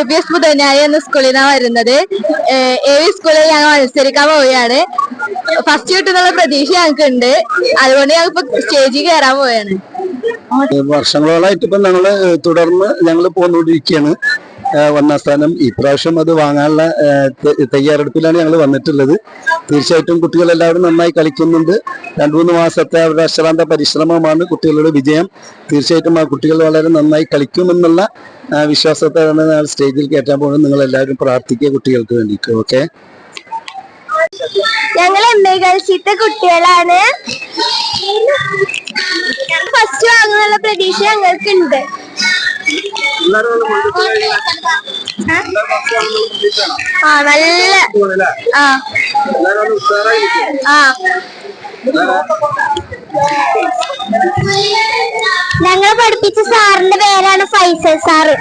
UPS പുതനായി എന്ന സ്കൂളിൽ നിന്നാണ് വരുന്നത്. AV സ്കൂളിൽ ഞങ്ങൾ മത്സരിക്കാൻ പോവുകയാണ്. ഫസ്റ്റ് കിട്ടുന്നുള്ള പ്രതീക്ഷ ഞങ്ങൾക്ക് ഉണ്ട്. അതുകൊണ്ട് ഞങ്ങൾ ഇപ്പൊ സ്റ്റേജിൽ കയറാൻ പോവുകയാണ്. വർഷങ്ങളോളായിട്ട് ഇപ്പൊ തുടർന്ന് ഞങ്ങൾ പോന്നുകൊണ്ടിരിക്കുകയാണ്. ഒന്നാം സ്ഥാനം ഇപ്രാവശ്യം അത് വാങ്ങാനുള്ള തയ്യാറെടുപ്പിലാണ് ഞങ്ങൾ വന്നിട്ടുള്ളത്. തീർച്ചയായിട്ടും കുട്ടികളെല്ലാവരും നന്നായി കളിക്കുന്നുണ്ട്. 2-3 മാസത്തെ അവരുടെ അശ്രാന്ത പരിശ്രമമാണ് കുട്ടികളുടെ വിജയം. തീർച്ചയായിട്ടും ആ കുട്ടികൾ വളരെ നന്നായി കളിക്കുമെന്നുള്ള വിശ്വാസത്തെയാണ് ഞാൻ സ്റ്റേജിൽ കയറ്റാൻ പോകുന്നത്. നിങ്ങൾ എല്ലാവരും പ്രാർത്ഥിക്കുക കുട്ടികൾക്ക് വേണ്ടിയിട്ട്. ഓക്കെ, ഞങ്ങൾ MA ഗേൾസിത്തെ കുട്ടികളാണ്. ഫസ്റ്റ് വാങ്ങുന്നുള്ള പ്രതീക്ഷ ഞങ്ങൾക്കുണ്ട്. ഞങ്ങളെ പഠിപ്പിച്ച സാറിന്റെ പേരാണ് ഫൈസൽ സാറ്.